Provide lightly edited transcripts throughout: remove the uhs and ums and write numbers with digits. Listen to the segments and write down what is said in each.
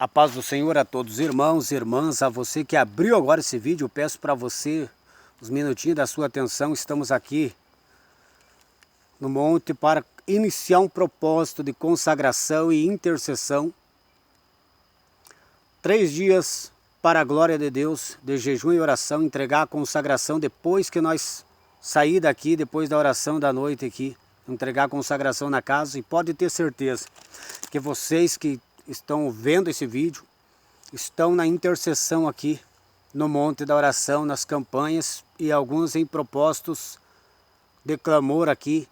A paz do Senhor a todos, irmãos e irmãs, a você que abriu agora esse vídeo, eu peço para você uns minutinhos da sua atenção. Estamos aqui no monte para iniciar um propósito de consagração e intercessão. 3 dias para a glória de Deus, de jejum e oração, entregar a consagração depois que nós sair daqui, depois da oração da noite aqui, entregar a consagração na casa. E pode ter certeza que vocês que estão vendo esse vídeo estão na intercessão aqui no monte da oração, nas campanhas, e alguns em propósitos de clamor aqui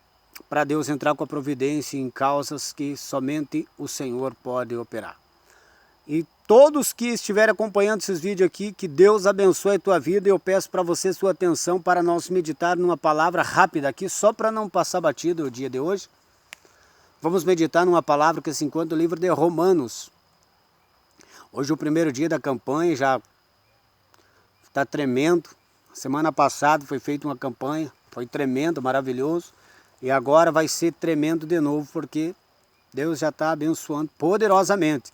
para Deus entrar com a providência em causas que somente o Senhor pode operar. E todos que estiverem acompanhando esses vídeos aqui, que Deus abençoe a tua vida. E eu peço para você sua atenção para nós meditar numa palavra rápida aqui, só para não passar batido o dia de hoje. Vamos meditar numa palavra que se encontra no livro de Romanos. Hoje é o primeiro dia da campanha, já está tremendo. Semana passada foi feita uma campanha, foi tremendo, maravilhoso. E agora vai ser tremendo de novo, porque Deus já está abençoando poderosamente.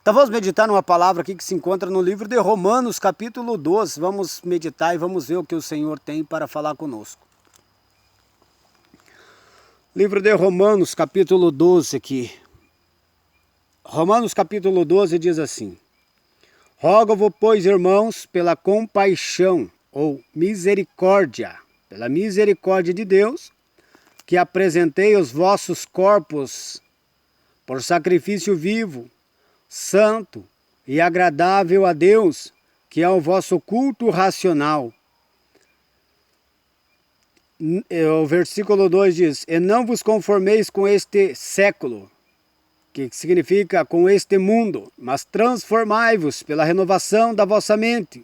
Então vamos meditar numa palavra aqui que se encontra no livro de Romanos, capítulo 12. Vamos meditar e vamos ver o que o Senhor tem para falar conosco. Livro de Romanos, capítulo 12 aqui. Romanos, capítulo 12 diz assim: Rogo-vos, pois, irmãos, pela compaixão ou misericórdia, pela misericórdia de Deus, que apresentei os vossos corpos por sacrifício vivo, santo e agradável a Deus, que é o vosso culto racional. O versículo 2 diz: E não vos conformeis com este século, que significa com este mundo, mas transformai-vos pela renovação da vossa mente,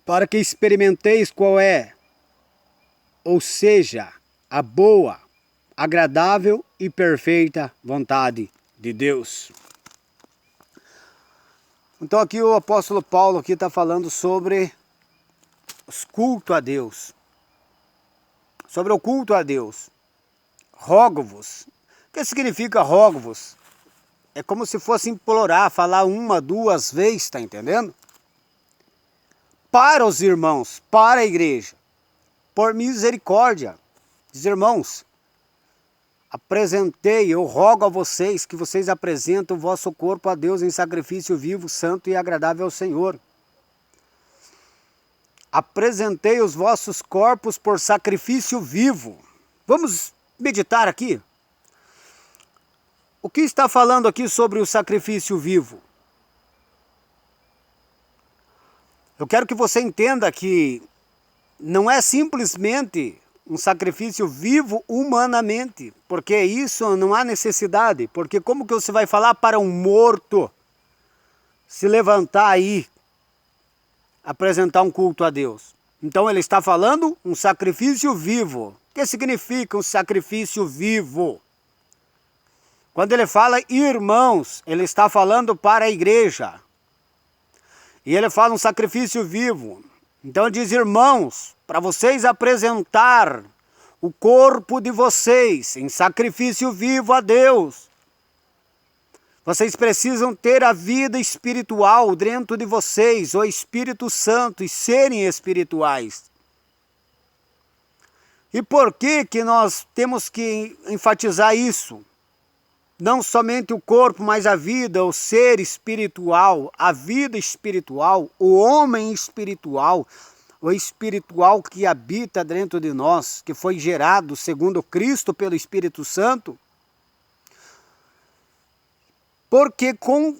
para que experimenteis qual é, ou seja, a boa, agradável e perfeita vontade de Deus. Então aqui o apóstolo Paulo está falando sobre os cultos a Deus. Sobre o culto a Deus. Rogo-vos. O que significa rogo-vos? É como se fosse implorar, falar 1, 2 vezes, está entendendo? Para os irmãos, para a igreja, por misericórdia. Diz, irmãos, eu rogo a vocês que vocês apresentem o vosso corpo a Deus em sacrifício vivo, santo e agradável ao Senhor. Apresentei os vossos corpos por sacrifício vivo. Vamos meditar aqui. O que está falando aqui sobre o sacrifício vivo? Eu quero que você entenda que não é simplesmente um sacrifício vivo humanamente, porque isso não há necessidade. Porque como que você vai falar para um morto se levantar aí, apresentar um culto a Deus? Então ele está falando um sacrifício vivo. O que significa um sacrifício vivo? Quando ele fala irmãos, ele está falando para a igreja. E ele fala um sacrifício vivo. Então ele diz, irmãos, para vocês apresentar o corpo de vocês em sacrifício vivo a Deus, vocês precisam ter a vida espiritual dentro de vocês, o Espírito Santo, e serem espirituais. E por que que nós temos que enfatizar isso? Não somente o corpo, mas a vida, o ser espiritual, a vida espiritual, o homem espiritual, o espiritual que habita dentro de nós, que foi gerado segundo Cristo pelo Espírito Santo. Porque com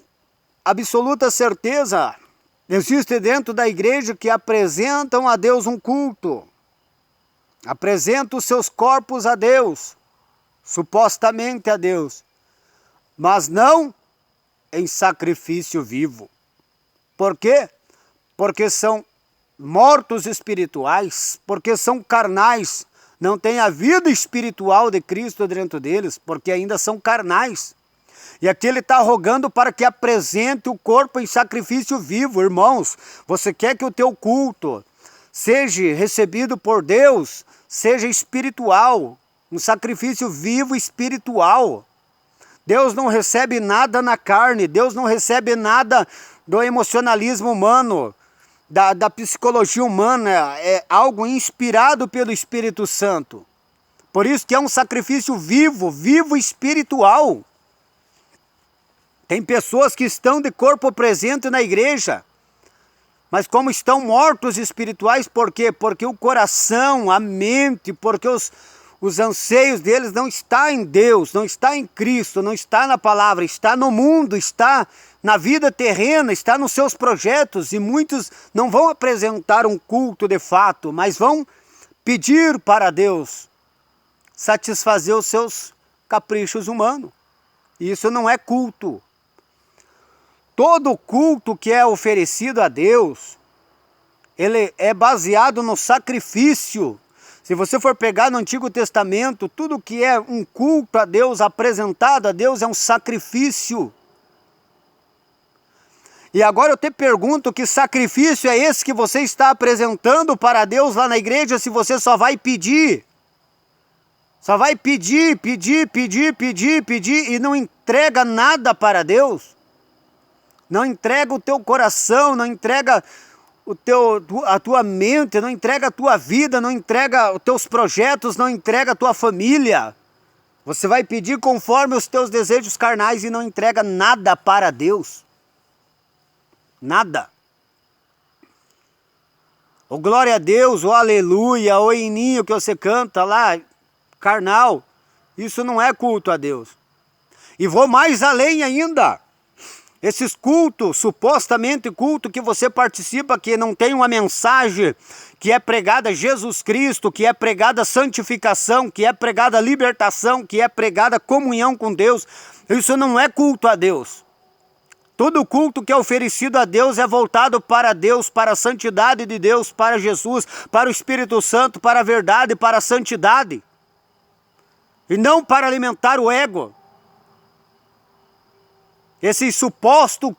absoluta certeza existe dentro da igreja que apresentam a Deus um culto, apresentam os seus corpos a Deus, supostamente a Deus, mas não em sacrifício vivo. Por quê? Porque são mortos espirituais, porque são carnais, não têm a vida espiritual de Cristo dentro deles, porque ainda são carnais. E aqui ele está rogando para que apresente o corpo em sacrifício vivo. Irmãos, você quer que o teu culto seja recebido por Deus, seja espiritual, um sacrifício vivo espiritual. Deus não recebe nada na carne, Deus não recebe nada do emocionalismo humano, da psicologia humana, é algo inspirado pelo Espírito Santo. Por isso que é um sacrifício vivo espiritual. Tem pessoas que estão de corpo presente na igreja, mas como estão mortos espirituais, por quê? Porque o coração, a mente, porque os anseios deles não está em Deus, não está em Cristo, não está na palavra, está no mundo, está na vida terrena, está nos seus projetos, e muitos não vão apresentar um culto de fato, mas vão pedir para Deus satisfazer os seus caprichos humanos. Isso não é culto. Todo culto que é oferecido a Deus, ele é baseado no sacrifício. Se você for pegar no Antigo Testamento, tudo que é um culto a Deus, apresentado a Deus, é um sacrifício. E agora eu te pergunto, que sacrifício é esse que você está apresentando para Deus lá na igreja, se você só vai pedir? Só vai pedir e não entrega nada para Deus? Não entrega o teu coração, não entrega a tua mente, não entrega a tua vida, não entrega os teus projetos, não entrega a tua família. Você vai pedir conforme os teus desejos carnais e não entrega nada para Deus. Nada. O glória a Deus, o aleluia, o hininho que você canta lá, carnal, isso não é culto a Deus. E vou mais além ainda. Esses cultos, supostamente culto que você participa, que não tem uma mensagem, que é pregada Jesus Cristo, que é pregada santificação, que é pregada libertação, que é pregada comunhão com Deus, isso não é culto a Deus. Todo culto que é oferecido a Deus é voltado para Deus, para a santidade de Deus, para Jesus, para o Espírito Santo, para a verdade, para a santidade. E não para alimentar o ego. Esses supostos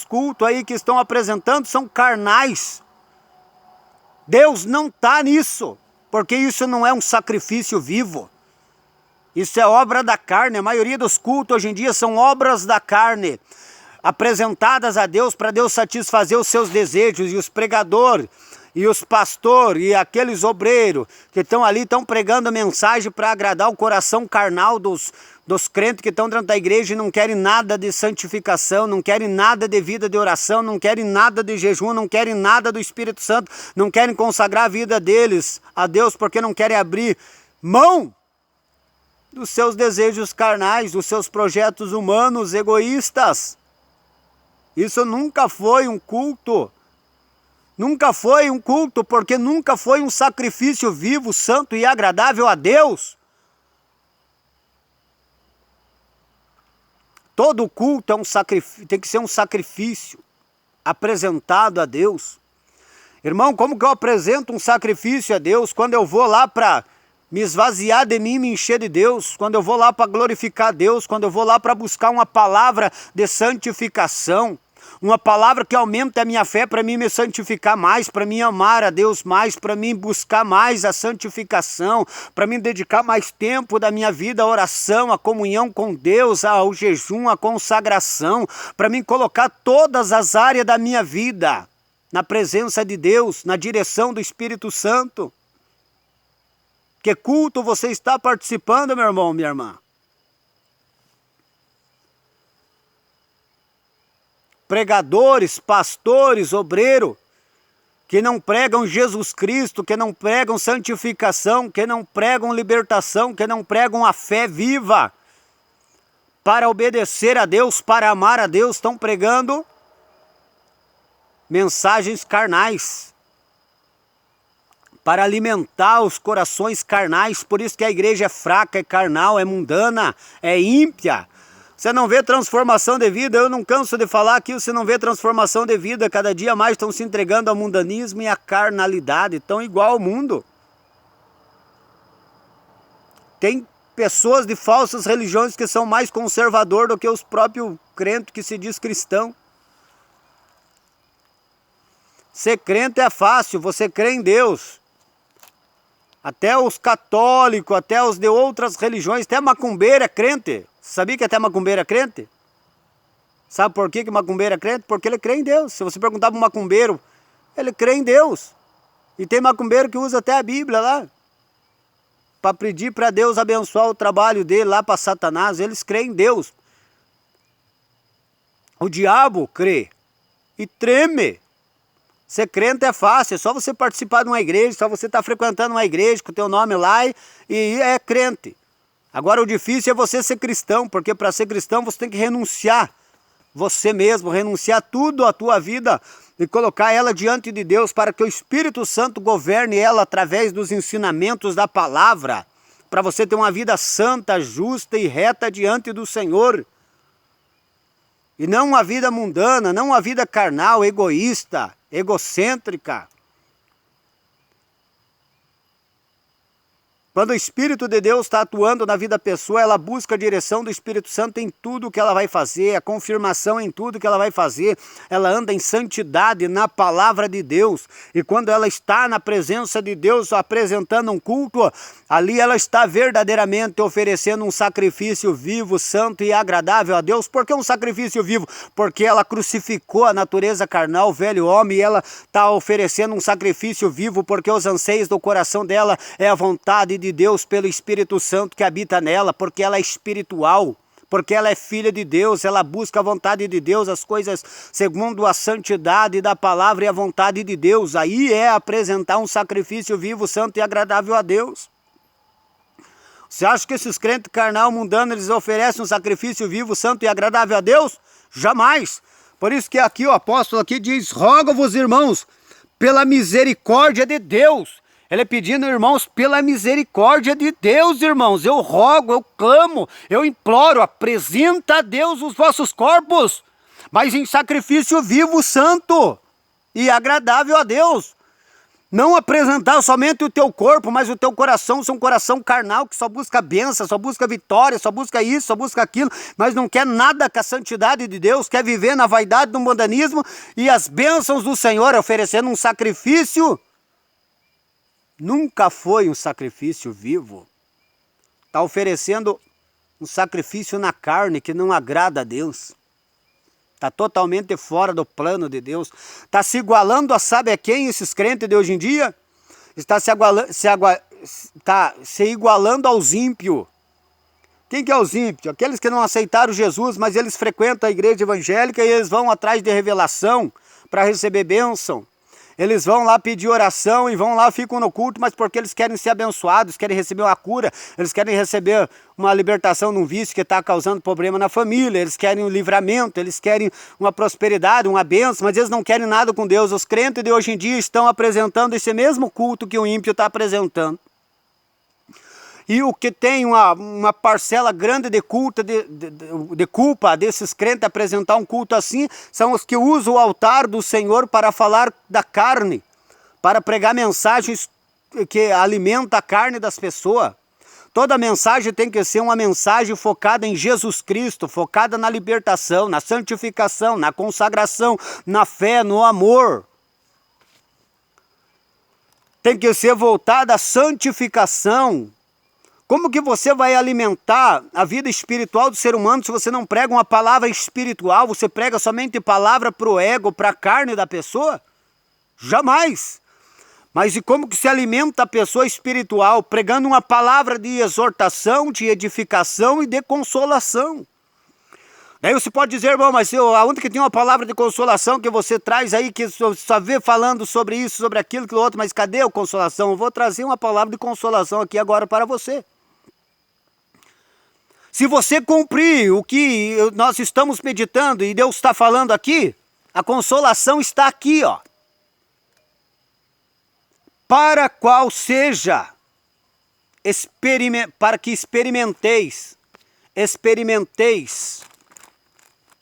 cultos aí que estão apresentando são carnais. Deus não está nisso, porque isso não é um sacrifício vivo. Isso é obra da carne. A maioria dos cultos hoje em dia são obras da carne, apresentadas a Deus para Deus satisfazer os seus desejos. E os pregadores, e os pastores, e aqueles obreiros que estão ali, estão pregando mensagem para agradar o coração carnal dos crentes que estão dentro da igreja e não querem nada de santificação, não querem nada de vida de oração, não querem nada de jejum, não querem nada do Espírito Santo, não querem consagrar a vida deles a Deus porque não querem abrir mão dos seus desejos carnais, dos seus projetos humanos egoístas. Isso nunca foi um culto. Nunca foi um culto, porque nunca foi um sacrifício vivo, santo e agradável a Deus. Todo culto é um sacrifício, tem que ser um sacrifício apresentado a Deus. Irmão, como que eu apresento um sacrifício a Deus? Quando eu vou lá para me esvaziar de mim, me encher de Deus, quando eu vou lá para glorificar Deus, quando eu vou lá para buscar uma palavra de santificação, uma palavra que aumente a minha fé para mim me santificar mais, para mim amar a Deus mais, para mim buscar mais a santificação, para mim dedicar mais tempo da minha vida à oração, à comunhão com Deus, ao jejum, à consagração, para mim colocar todas as áreas da minha vida na presença de Deus, na direção do Espírito Santo. Que culto você está participando, meu irmão, minha irmã? Pregadores, pastores, obreiros, que não pregam Jesus Cristo, que não pregam santificação, que não pregam libertação, que não pregam a fé viva para obedecer a Deus, para amar a Deus, estão pregando mensagens carnais, para alimentar os corações carnais. Por isso que a igreja é fraca, é carnal, é mundana, é ímpia. Você não vê transformação de vida, eu não canso de falar aqui, você não vê transformação de vida, cada dia mais estão se entregando ao mundanismo e à carnalidade, estão igual ao mundo. Tem pessoas de falsas religiões que são mais conservadores do que os próprios crentes que se diz cristão. Ser crente é fácil, você crê em Deus. Até os católicos, até os de outras religiões, até macumbeiro é crente. Sabia que até macumbeiro é crente? Sabe por que macumbeiro é crente? Porque ele crê em Deus. Se você perguntar para um macumbeiro, ele crê em Deus. E tem macumbeiro que usa até a Bíblia lá, para pedir para Deus abençoar o trabalho dele lá para Satanás. Eles creem em Deus. O diabo crê e treme. Ser crente é fácil, é só você participar de uma igreja, só você estar frequentando uma igreja com o teu nome lá e é crente. Agora o difícil é você ser cristão, porque para ser cristão você tem que renunciar você mesmo, renunciar tudo a tua vida e colocar ela diante de Deus para que o Espírito Santo governe ela através dos ensinamentos da palavra, para você ter uma vida santa, justa e reta diante do Senhor. E não uma vida mundana, não uma vida carnal, egoísta, egocêntrica. Quando o Espírito de Deus está atuando na vida da pessoa, ela busca a direção do Espírito Santo em tudo que ela vai fazer, a confirmação em tudo que ela vai fazer. Ela anda em santidade na palavra de Deus. E quando ela está na presença de Deus, apresentando um culto, ali ela está verdadeiramente oferecendo um sacrifício vivo, santo e agradável a Deus. Por que um sacrifício vivo? Porque ela crucificou a natureza carnal, o velho homem, e ela está oferecendo um sacrifício vivo, porque os anseios do coração dela é a vontade de Deus pelo Espírito Santo que habita nela, porque ela é espiritual, porque ela é filha de Deus, ela busca a vontade de Deus, as coisas segundo a santidade da palavra e a vontade de Deus. Aí é apresentar um sacrifício vivo, santo e agradável a Deus. Você acha que esses crentes carnal mundanos, eles oferecem um sacrifício vivo, santo e agradável a Deus? Jamais! Por isso que aqui o apóstolo aqui diz: rogo-vos, irmãos, pela misericórdia de Deus. Ele é pedindo, irmãos, pela misericórdia de Deus, irmãos. Eu rogo, eu clamo, eu imploro, apresenta a Deus os vossos corpos, mas em sacrifício vivo, santo e agradável a Deus. Não apresentar somente o teu corpo, mas o teu coração, ser um coração carnal que só busca bênção, só busca vitória, só busca isso, só busca aquilo, mas não quer nada com a santidade de Deus, quer viver na vaidade do mundanismo e as bênçãos do Senhor, oferecendo um sacrifício. Nunca foi um sacrifício vivo. Está oferecendo um sacrifício na carne que não agrada a Deus. Está totalmente fora do plano de Deus. Está se igualando a sabe a quem esses crentes de hoje em dia? Está se igualando aos ímpios. Quem que é os ímpios? Aqueles que não aceitaram Jesus, mas eles frequentam a igreja evangélica e eles vão atrás de revelação para receber bênção. Eles vão lá pedir oração e vão lá, ficam no culto, mas porque eles querem ser abençoados, querem receber uma cura, eles querem receber uma libertação de um vício que está causando problema na família, eles querem um livramento, eles querem uma prosperidade, uma bênção, mas eles não querem nada com Deus. Os crentes de hoje em dia estão apresentando esse mesmo culto que o ímpio está apresentando. E o que tem uma parcela grande de culpa desses crentes apresentar um culto assim, são os que usam o altar do Senhor para falar da carne, para pregar mensagens que alimentam a carne das pessoas. Toda mensagem tem que ser uma mensagem focada em Jesus Cristo, focada na libertação, na santificação, na consagração, na fé, no amor. Tem que ser voltada à santificação. Como que você vai alimentar a vida espiritual do ser humano se você não prega uma palavra espiritual? Você prega somente palavra para o ego, para a carne da pessoa? Jamais! Mas e como que se alimenta a pessoa espiritual? Pregando uma palavra de exortação, de edificação e de consolação. Daí você pode dizer, bom, mas aonde que tem uma palavra de consolação que você traz aí, que só vê falando sobre isso, sobre aquilo, aquilo outro, mas cadê a consolação? Eu vou trazer uma palavra de consolação aqui agora para você. Se você cumprir o que nós estamos meditando e Deus está falando aqui, a consolação está aqui, ó. Para qual seja, para que experimenteis.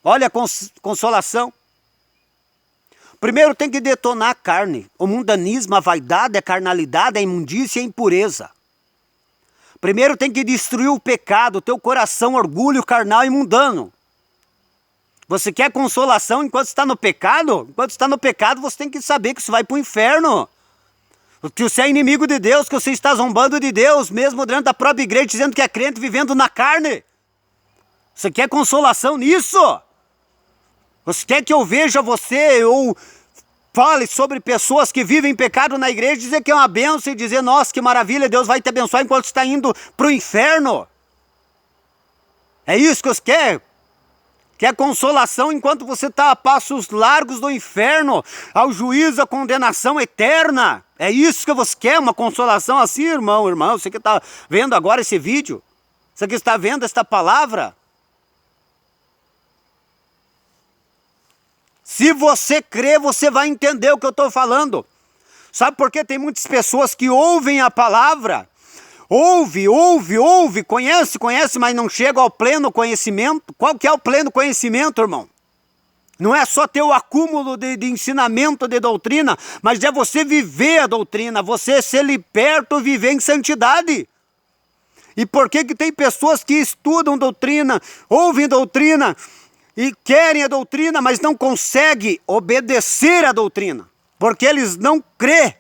Olha a consolação. Primeiro tem que detonar a carne, o mundanismo, a vaidade, a carnalidade, a imundícia e a impureza. Primeiro tem que destruir o pecado, o teu coração, orgulho carnal e mundano. Você quer consolação enquanto está no pecado? Enquanto está no pecado você tem que saber que você vai para o inferno. Que você é inimigo de Deus, que você está zombando de Deus, mesmo dentro da própria igreja, dizendo que é crente, vivendo na carne. Você quer consolação nisso? Você quer que eu veja você ou fale sobre pessoas que vivem em pecado na igreja, dizer que é uma bênção e dizer, nossa, que maravilha, Deus vai te abençoar enquanto você está indo para o inferno? É isso que você quer? Quer consolação enquanto você está a passos largos do inferno, ao juízo, à condenação eterna? É isso que você quer, uma consolação assim, irmão, irmão? Você que está vendo agora esse vídeo? Você que está vendo esta palavra? Se você crer, você vai entender o que eu estou falando. Sabe por que tem muitas pessoas que ouvem a palavra? Ouve, conhece, mas não chega ao pleno conhecimento. Qual que é o pleno conhecimento, irmão? Não é só ter o acúmulo de ensinamento de doutrina, mas é você viver a doutrina, você ser liberto, viver em santidade. E por que tem pessoas que estudam doutrina, ouvem doutrina e querem a doutrina, mas não conseguem obedecer a doutrina? Porque eles não crêem.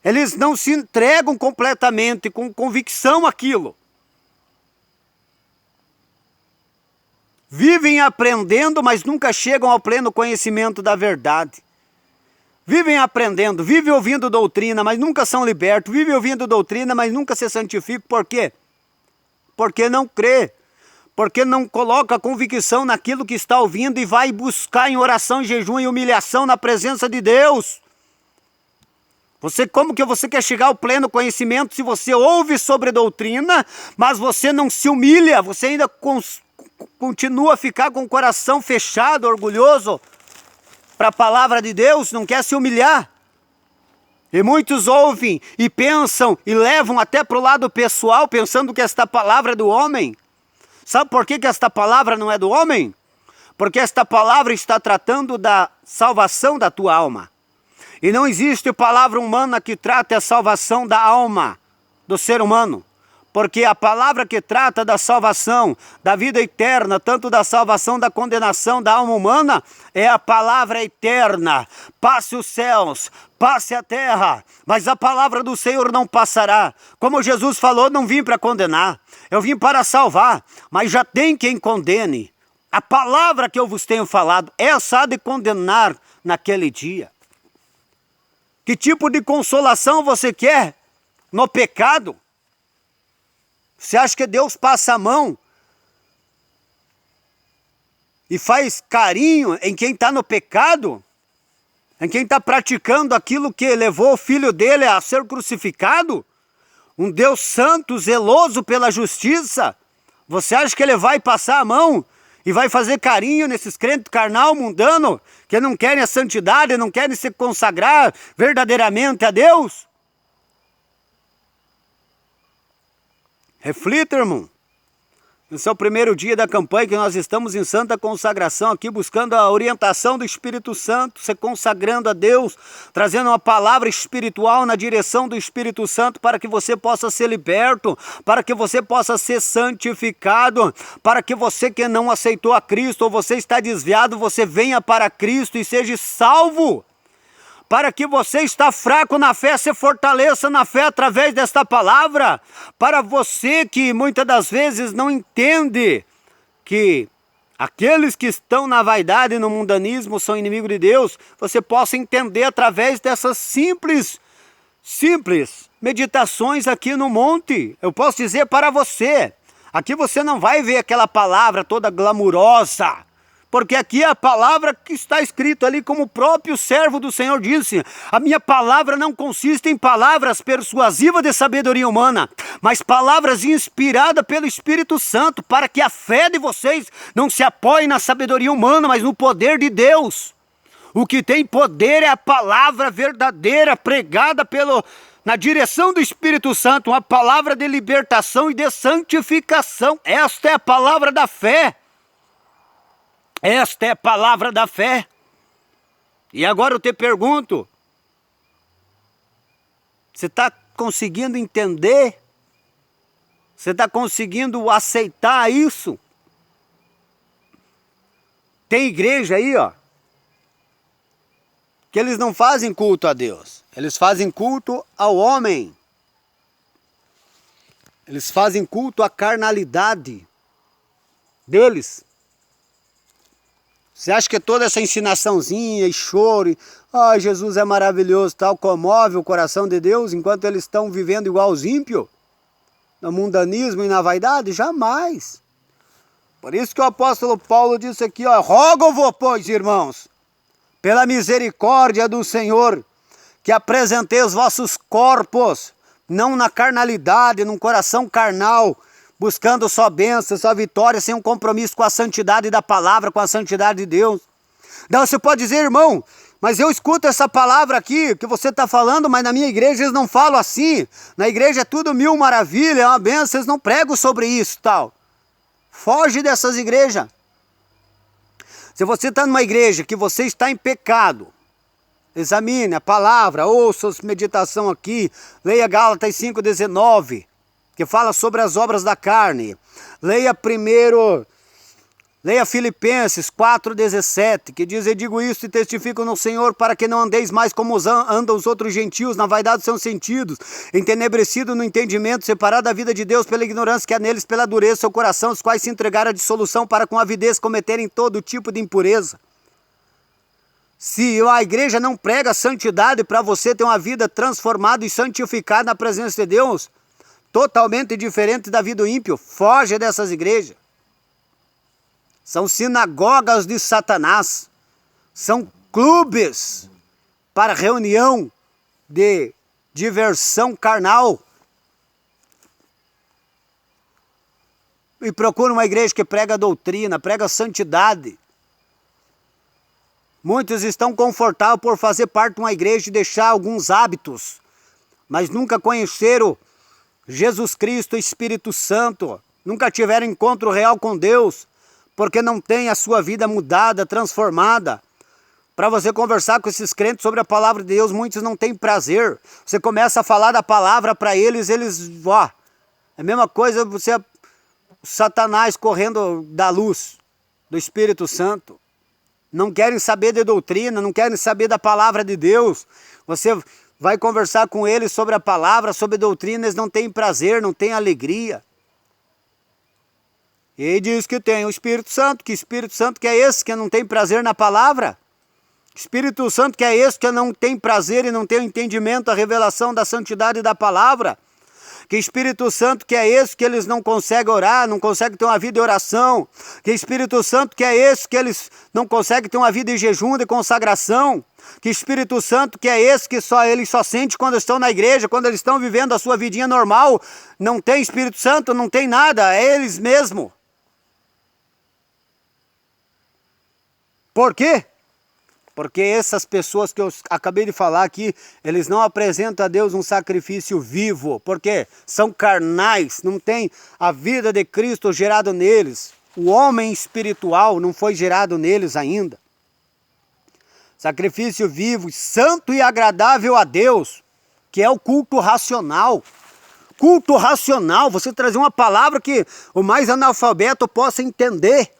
Eles não se entregam completamente, com convicção àquilo. Vivem aprendendo, mas nunca chegam ao pleno conhecimento da verdade. Vivem aprendendo, vivem ouvindo doutrina, mas nunca são libertos. Vivem ouvindo doutrina, mas nunca se santificam. Por quê? Porque não crê. Porque não coloca convicção naquilo que está ouvindo e vai buscar em oração, jejum e humilhação na presença de Deus. Como que você quer chegar ao pleno conhecimento se você ouve sobre doutrina, mas você não se humilha, você ainda continua a ficar com o coração fechado, orgulhoso para a palavra de Deus, não quer se humilhar? E muitos ouvem e pensam e levam até para o lado pessoal, pensando que esta palavra é do homem. Sabe por que esta palavra não é do homem? Porque esta palavra está tratando da salvação da tua alma. E não existe palavra humana que trate a salvação da alma do ser humano. Porque a palavra que trata da salvação, da vida eterna, tanto da salvação da condenação da alma humana, é a palavra eterna. Passe os céus, passe a terra, mas a palavra do Senhor não passará. Como Jesus falou, não vim para condenar, eu vim para salvar, mas já tem quem condene. A palavra que eu vos tenho falado, essa há de condenar naquele dia. Que tipo de consolação você quer no pecado? Você acha que Deus passa a mão e faz carinho em quem está no pecado? Em quem está praticando aquilo que levou o filho dele a ser crucificado? Um Deus santo, zeloso pela justiça? Você acha que ele vai passar a mão e vai fazer carinho nesses crentes carnal, mundano, que não querem a santidade, não querem se consagrar verdadeiramente a Deus? Reflita, irmão. Esse é o primeiro dia da campanha que nós estamos em santa consagração aqui, buscando a orientação do Espírito Santo, se consagrando a Deus, trazendo uma palavra espiritual na direção do Espírito Santo para que você possa ser liberto, para que você possa ser santificado, para que você que não aceitou a Cristo ou você está desviado, você venha para Cristo e seja salvo. Para que você está fraco na fé, se fortaleça na fé através desta palavra. Para você que muitas das vezes não entende que aqueles que estão na vaidade e no mundanismo são inimigos de Deus, você possa entender através dessas simples meditações aqui no monte. Eu posso dizer para você, aqui você não vai ver aquela palavra toda glamurosa, porque aqui é a palavra que está escrito ali, como o próprio servo do Senhor disse: a minha palavra não consiste em palavras persuasivas de sabedoria humana, mas palavras inspiradas pelo Espírito Santo, para que a fé de vocês não se apoie na sabedoria humana, mas no poder de Deus. O que tem poder é a palavra verdadeira, pregada na direção do Espírito Santo, uma palavra de libertação e de santificação. Esta é a palavra da fé. Esta é a palavra da fé. E agora eu te pergunto, você está conseguindo entender? Você está conseguindo aceitar isso? Tem igreja aí, ó, que eles não fazem culto a Deus, eles fazem culto ao homem. Eles fazem culto à carnalidade deles. Você acha que toda essa ensinaçãozinha e choro, Jesus é maravilhoso, tal, comove o coração de Deus enquanto eles estão vivendo igual aos ímpios? No mundanismo e na vaidade? Jamais. Por isso que o apóstolo Paulo disse aqui, rogo-vos, pois, irmãos, pela misericórdia do Senhor, que apresentei os vossos corpos, não na carnalidade, num coração carnal, buscando só bênção, só vitória, sem um compromisso com a santidade da palavra, com a santidade de Deus. Então você pode dizer, irmão, mas eu escuto essa palavra aqui, que você está falando, mas na minha igreja eles não falam assim. Na igreja é tudo mil maravilha, é uma bênção, eles não pregam sobre isso tal. Foge dessas igrejas. Se você está numa igreja que você está em pecado, examine a palavra, ouça a meditação aqui, leia Gálatas 5,19, que fala sobre as obras da carne. Leia Filipenses 4,17, que diz, eu digo isso e testifico no Senhor, para que não andeis mais como andam os outros gentios, na vaidade dos seus sentidos, entenebrecido no entendimento, separado da vida de Deus pela ignorância que há neles, pela dureza do seu coração, os quais se entregaram à dissolução para com avidez cometerem todo tipo de impureza. Se a igreja não prega santidade para você ter uma vida transformada e santificada na presença de Deus, totalmente diferente da vida do ímpio, foge dessas igrejas. São sinagogas de Satanás, são clubes para reunião de diversão carnal. E procura uma igreja que prega doutrina, prega santidade. Muitos estão confortáveis por fazer parte de uma igreja e deixar alguns hábitos, mas nunca conheceram Jesus Cristo, Espírito Santo, nunca tiveram encontro real com Deus, porque não tem a sua vida mudada, transformada. Para você conversar com esses crentes sobre a palavra de Deus, muitos não têm prazer. Você começa a falar da palavra para eles, é a mesma coisa você, Satanás correndo da luz do Espírito Santo. Não querem saber de doutrina, não querem saber da palavra de Deus. Você vai conversar com eles sobre a palavra, sobre doutrina, eles não têm prazer, não têm alegria. E ele diz que tem o Espírito Santo, que Espírito Santo que é esse que não tem prazer na palavra? Espírito Santo que é esse que não tem prazer e não tem o entendimento, a revelação da santidade da palavra? Que Espírito Santo que é esse que eles não conseguem orar, não conseguem ter uma vida de oração? Que Espírito Santo que é esse que eles não conseguem ter uma vida de jejum, de consagração? Que Espírito Santo que é esse que eles só sentem quando estão na igreja, quando eles estão vivendo a sua vidinha normal? Não tem Espírito Santo, não tem nada, é eles mesmos. Por quê? Porque essas pessoas que eu acabei de falar aqui, eles não apresentam a Deus um sacrifício vivo. Por quê? São carnais, não tem a vida de Cristo gerado neles. O homem espiritual não foi gerado neles ainda. Sacrifício vivo, santo e agradável a Deus, que é o culto racional. Culto racional, você trazer uma palavra que o mais analfabeto possa entender.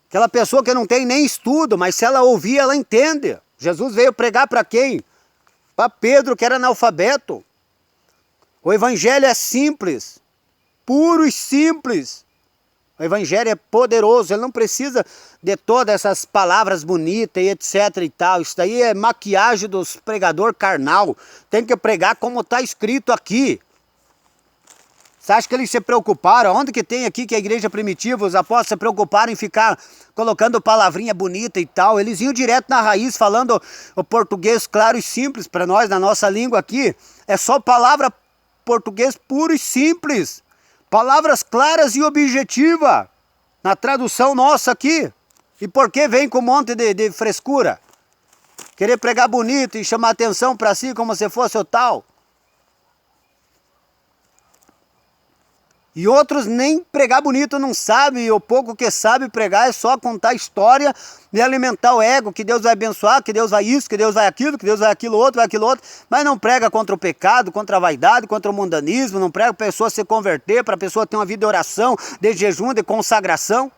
Aquela pessoa que não tem nem estudo, mas se ela ouvir, ela entende. Jesus veio pregar para quem? Para Pedro, que era analfabeto. O evangelho é simples, puro e simples. O evangelho é poderoso, ele não precisa de todas essas palavras bonitas e etc e tal. Isso daí é maquiagem dos pregadores carnal. Tem que pregar como está escrito aqui. Você acha que eles se preocuparam? Onde que tem aqui que a igreja primitiva, os apóstolos se preocuparam em ficar colocando palavrinha bonita e tal? Eles iam direto na raiz, falando o português claro e simples para nós, na nossa língua aqui. É só palavra português puro e simples. Palavras claras e objetivas. Na tradução nossa aqui. E por que vem com um monte de frescura? Querer pregar bonito e chamar atenção para si como se fosse o tal. E outros nem pregar bonito não sabem, e o pouco que sabe pregar é só contar história e alimentar o ego, que Deus vai abençoar, que Deus vai isso, que Deus vai aquilo, que Deus vai aquilo outro, mas não prega contra o pecado, contra a vaidade, contra o mundanismo, não prega para a pessoa se converter, para a pessoa ter uma vida de oração, de jejum, de consagração.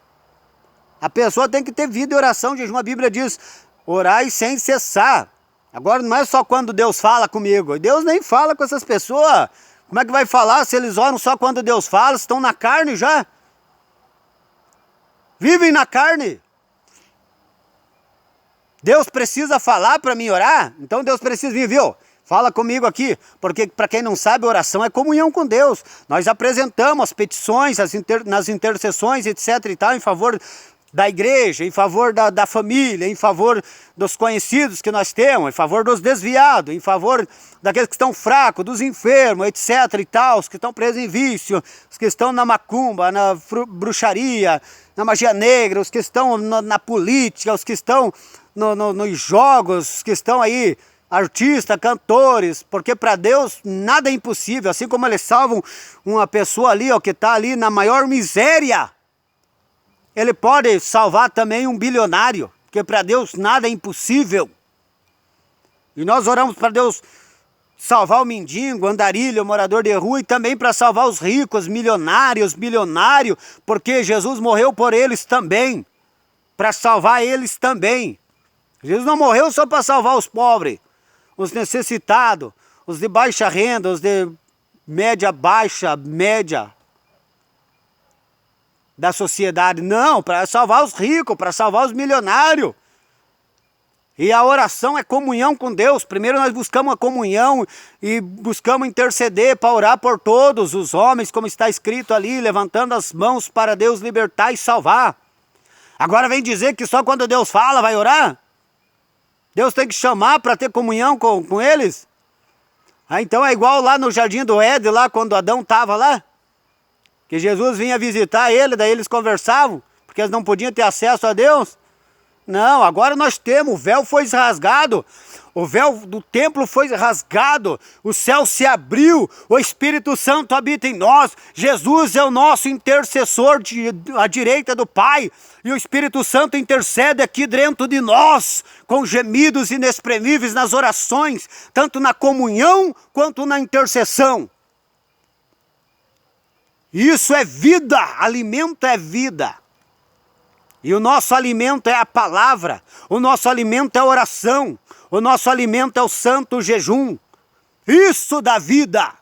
A pessoa tem que ter vida de oração, jejum. A Bíblia diz, Orai sem cessar. Agora não é só quando Deus fala comigo. Deus nem fala com essas pessoas. Como é que vai falar se eles oram só quando Deus fala? Estão na carne já. Vivem na carne. Deus precisa falar para mim orar? Então Deus precisa vir, viu? Fala comigo aqui, porque para quem não sabe, oração é comunhão com Deus. Nós apresentamos as petições, nas intercessões, etc. e tal, em favor da igreja, em favor da família, em favor dos conhecidos que nós temos, em favor dos desviados, em favor daqueles que estão fracos, dos enfermos, etc. e tal, os que estão presos em vício, os que estão na macumba, na bruxaria, na magia negra, os que estão na política, os que estão nos jogos, os que estão aí, artistas, cantores, porque para Deus nada é impossível, assim como eles salvam uma pessoa ali, ó, que está ali na maior miséria, Ele pode salvar também um bilionário, porque para Deus nada é impossível. E nós oramos para Deus salvar o mendigo, o andarilho, o morador de rua, e também para salvar os ricos, milionários, bilionários, porque Jesus morreu por eles também, para salvar eles também. Jesus não morreu só para salvar os pobres, os necessitados, os de baixa renda, os de média, baixa, média da sociedade. Não, para salvar os ricos, para salvar os milionários. E a oração é comunhão com Deus. Primeiro nós buscamos a comunhão e buscamos interceder para orar por todos os homens, como está escrito ali, levantando as mãos para Deus libertar e salvar. Agora vem dizer que só quando Deus fala vai orar? Deus tem que chamar para ter comunhão com eles? Então é igual lá no Jardim do Éden, lá quando Adão estava lá, que Jesus vinha visitar ele, daí eles conversavam, porque eles não podiam ter acesso a Deus. Não, agora nós temos, o véu foi rasgado, o véu do templo foi rasgado, o céu se abriu, o Espírito Santo habita em nós, Jesus é o nosso intercessor à direita do Pai, e o Espírito Santo intercede aqui dentro de nós, com gemidos inexprimíveis nas orações, tanto na comunhão quanto na intercessão. Isso é vida, alimento é vida. E o nosso alimento é a palavra, o nosso alimento é a oração, o nosso alimento é o santo jejum. Isso dá vida,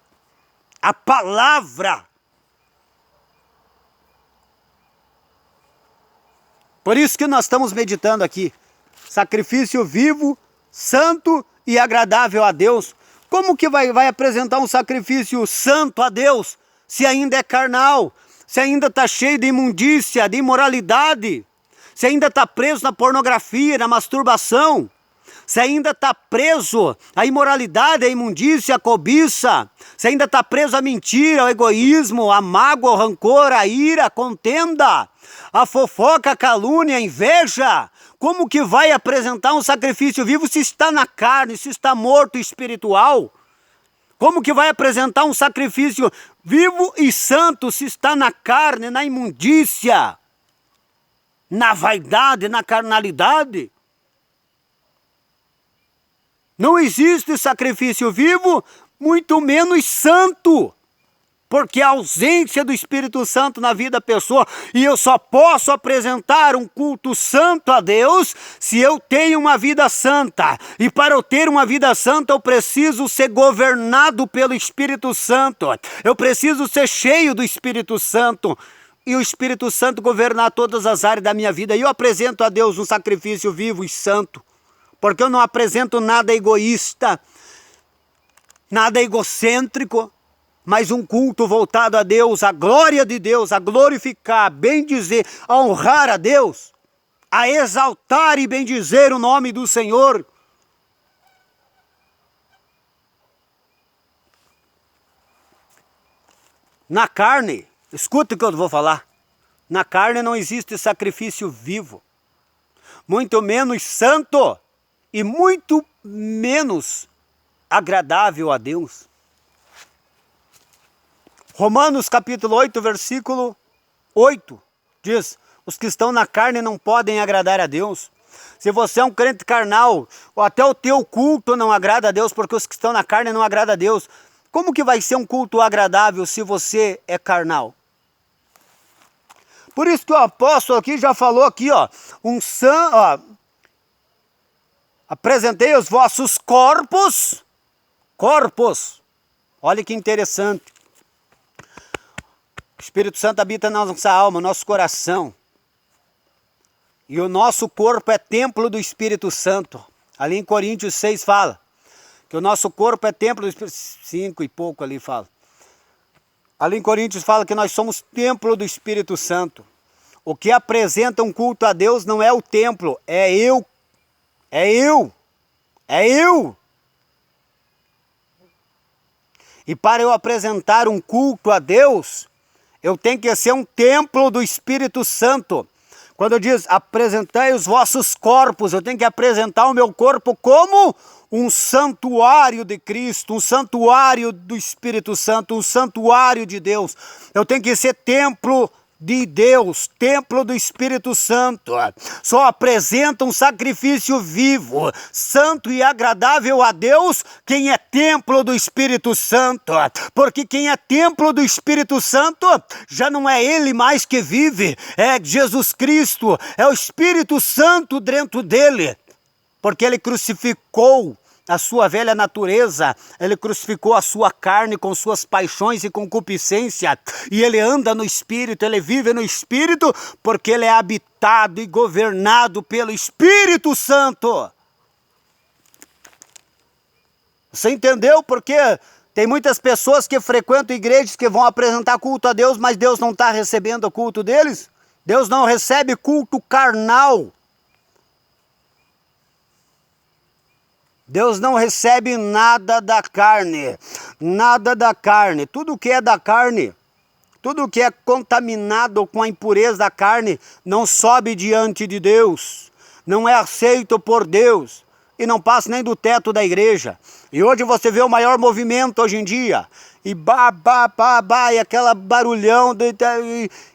a palavra. Por isso que nós estamos meditando aqui, sacrifício vivo, santo e agradável a Deus. Como que vai apresentar um sacrifício santo a Deus, se ainda é carnal, se ainda está cheio de imundícia, de imoralidade, se ainda está preso na pornografia, na masturbação, se ainda está preso à imoralidade, à imundícia, à cobiça, se ainda está preso à mentira, ao egoísmo, à mágoa, ao rancor, à ira, à contenda, à fofoca, à calúnia, à inveja, como que vai apresentar um sacrifício vivo se está na carne, se está morto espiritual? Como que vai apresentar um sacrifício vivo e santo se está na carne, na imundícia, na vaidade, na carnalidade? Não existe sacrifício vivo, muito menos santo, porque a ausência do Espírito Santo na vida da pessoa, e eu só posso apresentar um culto santo a Deus se eu tenho uma vida santa. E para eu ter uma vida santa, eu preciso ser governado pelo Espírito Santo. Eu preciso ser cheio do Espírito Santo. E o Espírito Santo governar todas as áreas da minha vida. E eu apresento a Deus um sacrifício vivo e santo. Porque eu não apresento nada egoísta, nada egocêntrico, mas um culto voltado a Deus, a glória de Deus, a glorificar, a bendizer, a honrar a Deus, a exaltar e bendizer o nome do Senhor. Na carne, escuta o que eu vou falar, na carne não existe sacrifício vivo, muito menos santo e muito menos agradável a Deus. Romanos capítulo 8, versículo 8, diz: os que estão na carne não podem agradar a Deus. Se você é um crente carnal, ou até o teu culto não agrada a Deus, porque os que estão na carne não agradam a Deus. Como que vai ser um culto agradável se você é carnal? Por isso que o apóstolo aqui já falou aqui, ó, Apresentei os vossos corpos. Olha que interessante. O Espírito Santo habita na nossa alma, no nosso coração. E o nosso corpo é templo do Espírito Santo. Ali em Coríntios 6 fala que o nosso corpo é templo do Espírito Santo. 5 e pouco ali fala. Ali em Coríntios fala que nós somos templo do Espírito Santo. O que apresenta um culto a Deus não é o templo, é eu. É eu. É eu. E para eu apresentar um culto a Deus, eu tenho que ser um templo do Espírito Santo. Quando diz, apresentai os vossos corpos, eu tenho que apresentar o meu corpo como um santuário de Cristo, um santuário do Espírito Santo, um santuário de Deus. Eu tenho que ser templo de Deus, templo do Espírito Santo. Só apresenta um sacrifício vivo, santo e agradável a Deus quem é templo do Espírito Santo. Porque quem é templo do Espírito Santo já não é ele mais que vive, é Jesus Cristo, é o Espírito Santo dentro dele. Porque ele crucificou a sua velha natureza, ele crucificou a sua carne com suas paixões e concupiscência, e ele anda no Espírito, ele vive no Espírito, porque ele é habitado e governado pelo Espírito Santo. Você entendeu? Porque tem muitas pessoas que frequentam igrejas que vão apresentar culto a Deus, mas Deus não está recebendo o culto deles. Deus não recebe culto carnal. Deus não recebe nada da carne, nada da carne. Tudo que é da carne, tudo que é contaminado com a impureza da carne, não sobe diante de Deus, não é aceito por Deus e não passa nem do teto da igreja. E hoje você vê o maior movimento hoje em dia, e e aquela barulhão,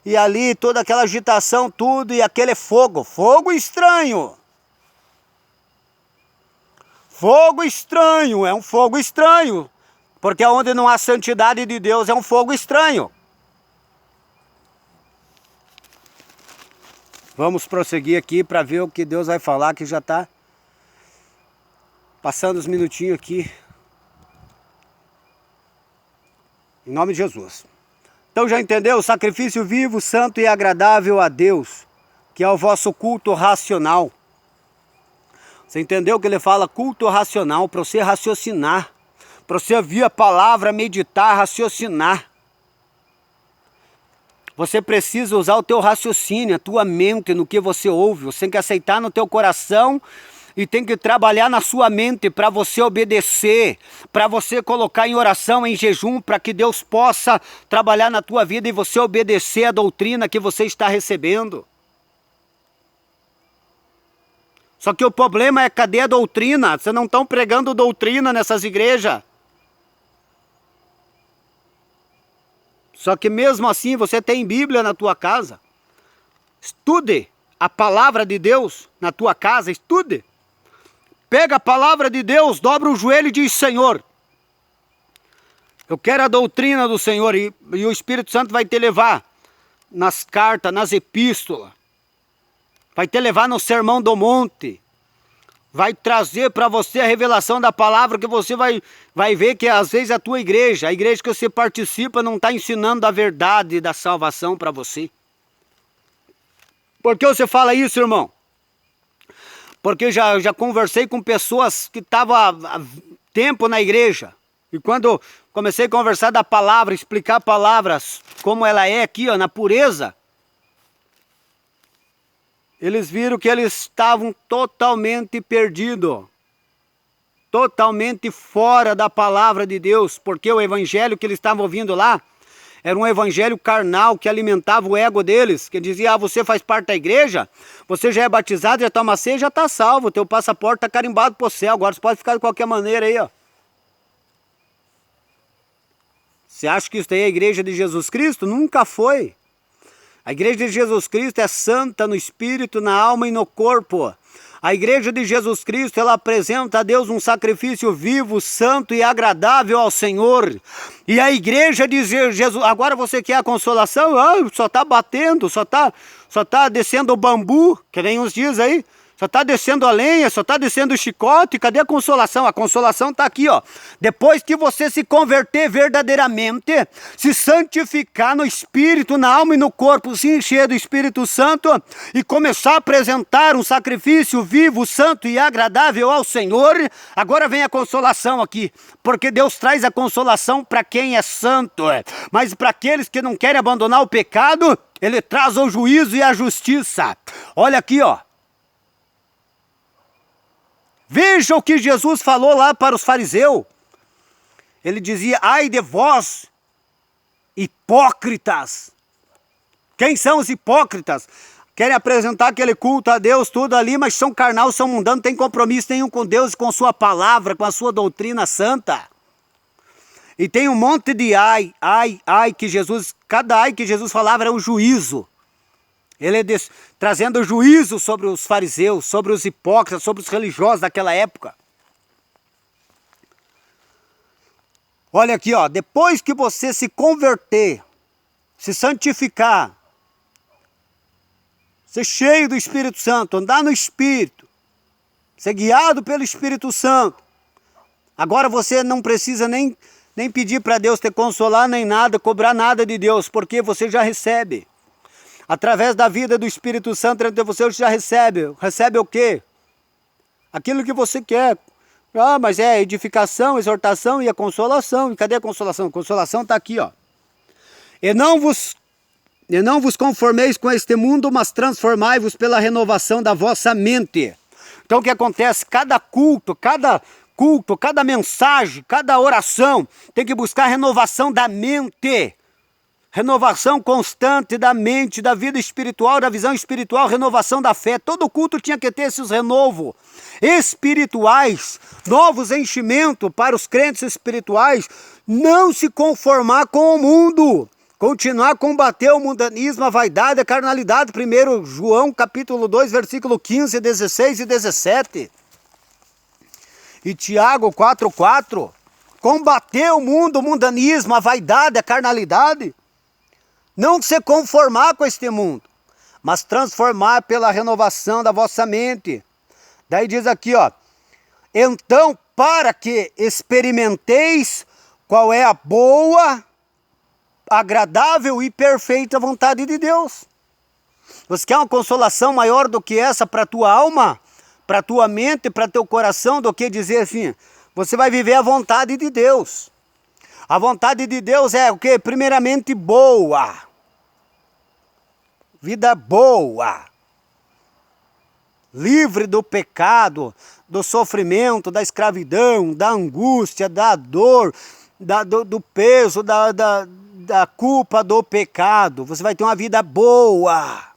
e ali toda aquela agitação, tudo, e aquele fogo estranho. Fogo estranho, é um fogo estranho, porque onde não há santidade de Deus é um fogo estranho. Vamos prosseguir aqui para ver o que Deus vai falar, que já está passando os minutinhos aqui. Em nome de Jesus. Então já entendeu? O sacrifício vivo, santo e agradável a Deus, que é o vosso culto racional. Você entendeu que ele fala culto racional, para você raciocinar, para você ouvir a palavra, meditar, raciocinar. Você precisa usar o teu raciocínio, a tua mente no que você ouve. Você tem que aceitar no teu coração e tem que trabalhar na sua mente para você obedecer, para você colocar em oração, em jejum, para que Deus possa trabalhar na tua vida e você obedecer a doutrina que você está recebendo. Só que o problema é, cadê a doutrina? Vocês não estão pregando doutrina nessas igrejas. Só que mesmo assim você tem Bíblia na tua casa. Estude a palavra de Deus na tua casa, estude. Pega a palavra de Deus, dobra o joelho e diz, Senhor, eu quero a doutrina do Senhor, e o Espírito Santo vai te levar nas cartas, nas epístolas. Vai te levar no Sermão do Monte. Vai trazer para você a revelação da palavra, que você vai ver que às vezes a tua igreja, a igreja que você participa, não está ensinando a verdade da salvação para você. Por que você fala isso, irmão? Porque já conversei com pessoas que estavam há tempo na igreja. E quando comecei a conversar da palavra, explicar palavras como ela é aqui, ó, na pureza, eles viram que eles estavam totalmente perdidos, totalmente fora da palavra de Deus, porque o evangelho que eles estavam ouvindo lá era um evangelho carnal que alimentava o ego deles, que dizia, você faz parte da igreja, você já é batizado, já toma ceia, já está salvo, teu passaporte está carimbado para o céu, agora você pode ficar de qualquer maneira aí, ó. Você acha que isso aí é a igreja de Jesus Cristo? Nunca foi. A igreja de Jesus Cristo é santa no espírito, na alma e no corpo. A igreja de Jesus Cristo, ela apresenta a Deus um sacrifício vivo, santo e agradável ao Senhor. E a igreja de Jesus, agora você quer a consolação? Ah, só está batendo, só tá descendo o bambu, que nem uns dias aí. Só está descendo a lenha, só está descendo o chicote. Cadê a consolação? A consolação está aqui, ó. Depois que você se converter verdadeiramente, se santificar no espírito, na alma e no corpo, se encher do Espírito Santo e começar a apresentar um sacrifício vivo, santo e agradável ao Senhor, agora vem a consolação aqui. Porque Deus traz a consolação para quem é santo. Mas para aqueles que não querem abandonar o pecado, Ele traz o juízo e a justiça. Olha aqui, ó. Veja o que Jesus falou lá para os fariseus. Ele dizia, ai de vós, hipócritas. Quem são os hipócritas? Querem apresentar aquele culto a Deus, tudo ali, mas são carnal, são mundanos, não tem compromisso nenhum com Deus e com sua palavra, com a sua doutrina santa. E tem um monte de ai que Jesus, cada ai que Jesus falava era um juízo. Ele trazendo juízo sobre os fariseus, sobre os hipócritas, sobre os religiosos daquela época. Olha aqui, ó, depois que você se converter, se santificar, ser cheio do Espírito Santo, andar no Espírito, ser guiado pelo Espírito Santo, agora você não precisa nem pedir para Deus te consolar, nem nada, cobrar nada de Deus, porque você já recebe. Através da vida do Espírito Santo dentro de você já recebe. Recebe o quê? Aquilo que você quer. Ah, mas é a edificação, exortação e a consolação. E cadê a consolação? A consolação está aqui, ó. E não vos conformeis com este mundo, mas transformai-vos pela renovação da vossa mente. Então o que acontece? Cada culto, cada mensagem, cada oração tem que buscar renovação da mente. Renovação constante da mente, da vida espiritual, da visão espiritual, renovação da fé. Todo culto tinha que ter esses renovos espirituais, novos enchimentos para os crentes espirituais. Não se conformar com o mundo, continuar a combater o mundanismo, a vaidade, a carnalidade. 1 João capítulo 2, versículo 15, 16 e 17. E Tiago 4,4. Combater o mundo, o mundanismo, a vaidade, a carnalidade. Não se conformar com este mundo, mas transformar pela renovação da vossa mente. Daí diz aqui, ó. Então, para que experimenteis qual é a boa, agradável e perfeita vontade de Deus. Você quer uma consolação maior do que essa para a tua alma, para a tua mente, para teu coração, do que dizer assim, você vai viver a vontade de Deus. A vontade de Deus é o quê? Primeiramente boa. Vida boa. Livre do pecado, do sofrimento, da escravidão, da angústia, da dor, do peso, da culpa do pecado. Você vai ter uma vida boa.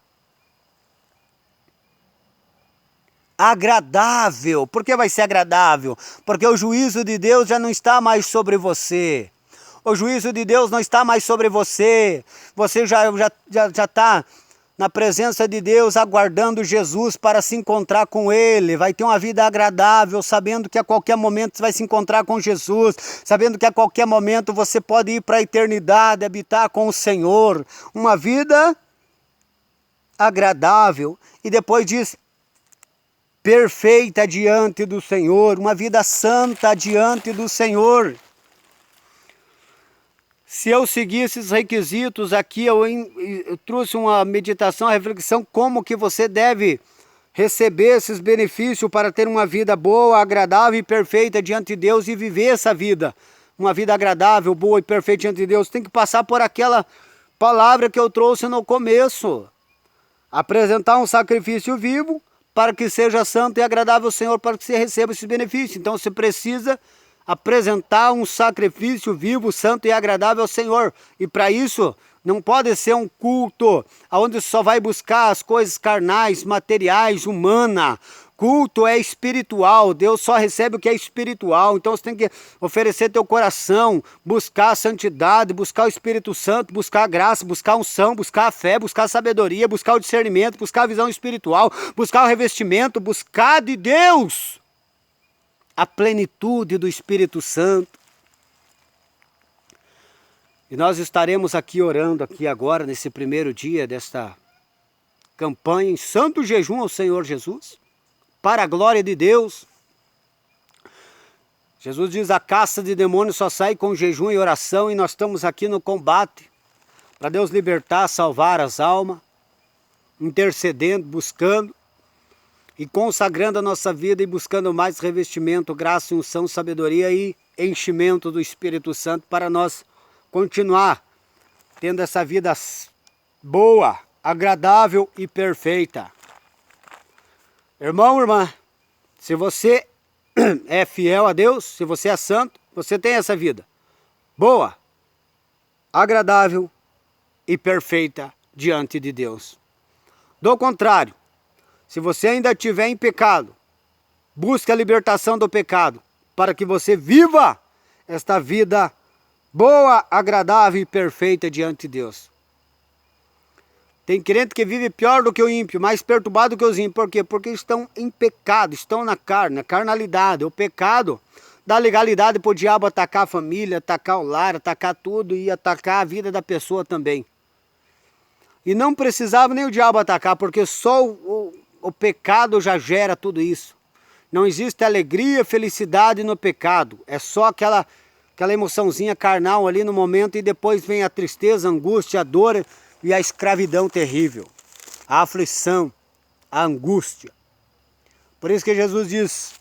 Agradável. Por que vai ser agradável? Porque o juízo de Deus já não está mais sobre você. O juízo de Deus não está mais sobre você. Você já está na presença de Deus, aguardando Jesus para se encontrar com Ele. Vai ter uma vida agradável, sabendo que a qualquer momento você vai se encontrar com Jesus. Sabendo que a qualquer momento você pode ir para a eternidade, habitar com o Senhor. Uma vida agradável. E depois diz, perfeita diante do Senhor. Uma vida santa diante do Senhor. Se eu seguir esses requisitos aqui, eu trouxe uma meditação, uma reflexão, como que você deve receber esses benefícios para ter uma vida boa, agradável e perfeita diante de Deus e viver essa vida. Uma vida agradável, boa e perfeita diante de Deus. Tem que passar por aquela palavra que eu trouxe no começo. Apresentar um sacrifício vivo para que seja santo e agradável ao Senhor, para que você receba esses benefícios. Então você precisa apresentar um sacrifício vivo, santo e agradável ao Senhor. E para isso, não pode ser um culto onde só vai buscar as coisas carnais, materiais, humanas. Culto é espiritual, Deus só recebe o que é espiritual. Então você tem que oferecer teu coração, buscar a santidade, buscar o Espírito Santo, buscar a graça, buscar a unção, buscar a fé, buscar a sabedoria, buscar o discernimento, buscar a visão espiritual, buscar o revestimento, buscar de Deus a plenitude do Espírito Santo. E nós estaremos aqui orando aqui agora, nesse primeiro dia desta campanha em santo jejum ao Senhor Jesus. para a glória de Deus. Jesus diz, a caça de demônios só sai com jejum e oração, e nós estamos aqui no combate para Deus libertar, salvar as almas, intercedendo, buscando e consagrando a nossa vida e buscando mais revestimento, graça, unção, sabedoria e enchimento do Espírito Santo para nós continuar tendo essa vida boa, agradável e perfeita. Irmão, irmã, se você é fiel a Deus, se você é santo, você tem essa vida boa, agradável e perfeita diante de Deus. Do contrário, se você ainda estiver em pecado, busque a libertação do pecado, para que você viva esta vida boa, agradável e perfeita diante de Deus. Tem crente que vive pior do que o ímpio, mais perturbado do que os ímpios. Por quê? Porque estão em pecado, estão na carne, na carnalidade. O pecado dá legalidade para o diabo atacar a família, atacar o lar, atacar tudo e atacar a vida da pessoa também. E não precisava nem o diabo atacar, porque só o pecado já gera tudo isso. Não existe alegria, felicidade no pecado. É só aquela emoçãozinha carnal ali no momento, e depois vem a tristeza, a angústia, a dor e a escravidão terrível, a aflição, a angústia. Por isso que Jesus diz,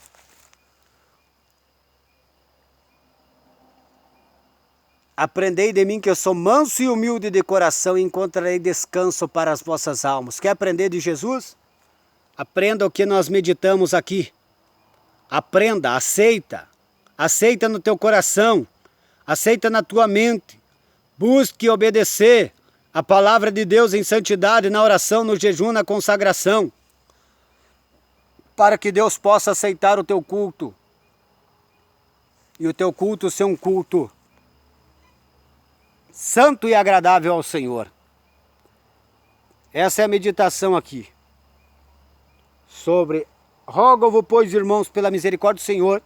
aprendei de mim que eu sou manso e humilde de coração, e encontrarei descanso para as vossas almas. Quer aprender de Jesus? Aprenda o que nós meditamos aqui. Aprenda, aceita no teu coração, aceita na tua mente. Busque obedecer a palavra de Deus em santidade, na oração, no jejum, na consagração, para que Deus possa aceitar o teu culto, e o teu culto ser um culto santo e agradável ao Senhor. Essa é a meditação aqui, sobre, rogo-vos, pois, irmãos, pela misericórdia do Senhor,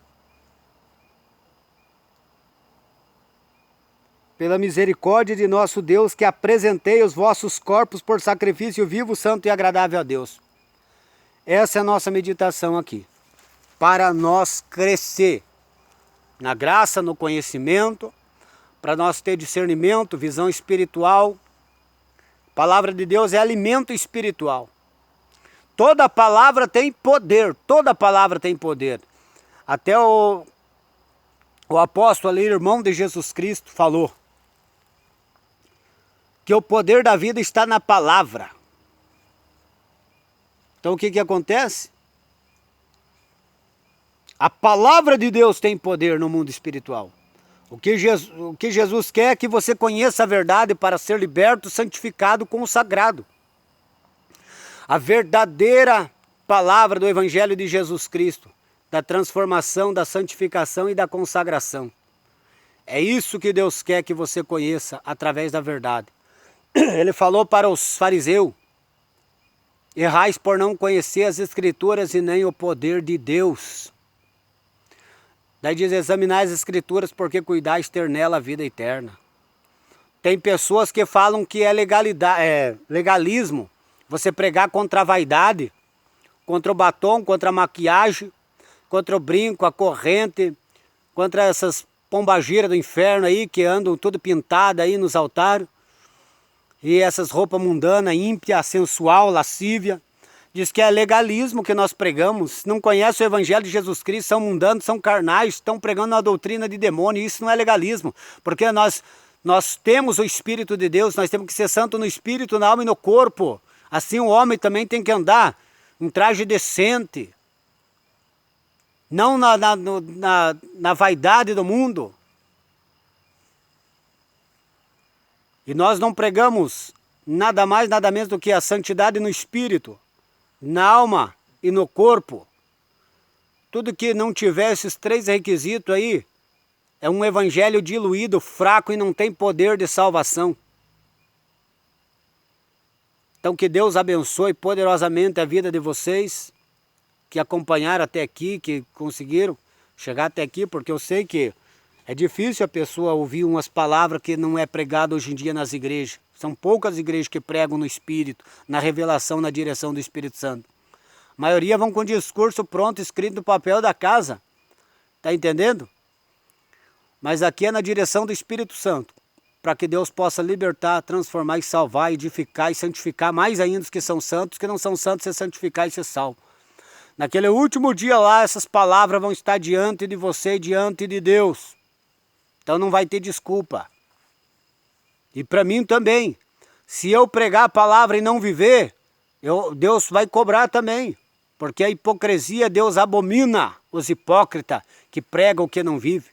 pela misericórdia de nosso Deus, que apresentei os vossos corpos por sacrifício vivo, santo e agradável a Deus. Essa é a nossa meditação aqui, para nós crescer na graça, no conhecimento, para nós ter discernimento, visão espiritual. A palavra de Deus é alimento espiritual. Toda palavra tem poder, toda palavra tem poder. Até o apóstolo ali, irmão de Jesus Cristo, falou que o poder da vida está na palavra. Então o que acontece? A palavra de Deus tem poder no mundo espiritual. O que Jesus quer é que você conheça a verdade para ser liberto, santificado, consagrado. A verdadeira palavra do Evangelho de Jesus Cristo, da transformação, da santificação e da consagração. É isso que Deus quer que você conheça através da verdade. Ele falou para os fariseus, errais por não conhecer as Escrituras e nem o poder de Deus. Daí diz, examinai as Escrituras porque cuidais ter nela a vida eterna. Tem pessoas que falam que é legalismo você pregar contra a vaidade, contra o batom, contra a maquiagem, contra o brinco, a corrente, contra essas pombagiras do inferno aí que andam tudo pintada aí nos altares. E essas roupas mundanas, ímpia, sensual, lascívia. Diz que é legalismo que nós pregamos. Não conhece o Evangelho de Jesus Cristo, são mundanos, são carnais, estão pregando uma doutrina de demônio. Isso não é legalismo, porque nós temos o Espírito de Deus, nós temos que ser santo no Espírito, na alma e no corpo. Assim o homem também tem que andar em traje decente. Não na vaidade do mundo. E nós não pregamos nada mais, nada menos do que a santidade no espírito, na alma e no corpo. Tudo que não tiver esses três requisitos aí é um evangelho diluído, fraco e não tem poder de salvação. Então que Deus abençoe poderosamente a vida de vocês que acompanharam até aqui, que conseguiram chegar até aqui, porque eu sei que é difícil a pessoa ouvir umas palavras que não é pregado hoje em dia nas igrejas. São poucas igrejas que pregam no Espírito, na revelação, na direção do Espírito Santo. maioria vão com o discurso pronto, escrito no papel da casa. Está entendendo? Mas aqui é na direção do Espírito Santo, para que Deus possa libertar, transformar e salvar, edificar e santificar mais ainda os que são santos, que não são santos, ser santificar e ser salvo. Naquele último dia lá, essas palavras vão estar diante de você, diante de Deus. Então não vai ter desculpa. E para mim também. Se eu pregar a palavra e não viver, Deus vai cobrar também. Porque a hipocrisia, Deus abomina os hipócritas que pregam o que não vive.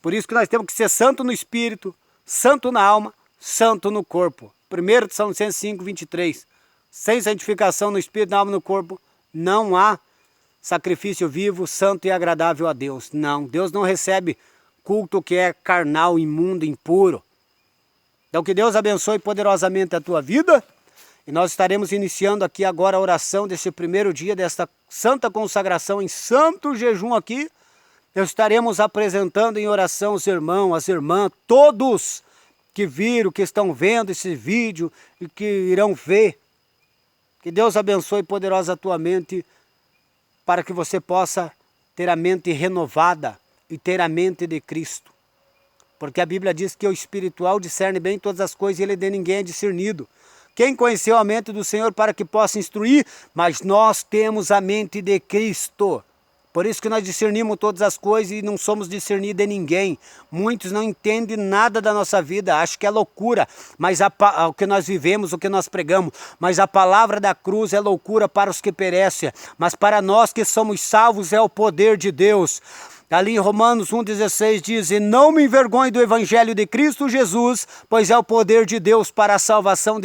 Por isso que nós temos que ser santo no espírito, santo na alma, santo no corpo. 1 Tessalonicenses 5, 23. Sem santificação no espírito, na alma e no corpo, não há sacrifício vivo, santo e agradável a Deus. Não, Deus não recebe culto que é carnal, imundo, impuro. Então que Deus abençoe poderosamente a tua vida. E nós estaremos iniciando aqui agora a oração desse primeiro dia, desta santa consagração em santo jejum aqui. Estaremos apresentando em oração os irmãos, as irmãs, todos que viram, que estão vendo esse vídeo e que irão ver. Que Deus abençoe poderosa a tua mente para que você possa ter a mente renovada e ter a mente de Cristo. Porque a Bíblia diz que o espiritual discerne bem todas as coisas e ele de ninguém é discernido. Quem conheceu a mente do Senhor para que possa instruir? Mas nós temos a mente de Cristo. Por isso que nós discernimos todas as coisas e não somos discernidos de ninguém. Muitos não entendem nada da nossa vida, acham que é loucura, mas o que nós vivemos, o que nós pregamos. Mas a palavra da cruz é loucura para os que perecem, mas para nós que somos salvos é o poder de Deus. Ali em Romanos 1,16 diz, e não me envergonhe do evangelho de Cristo Jesus, pois é o poder de Deus para a salvação de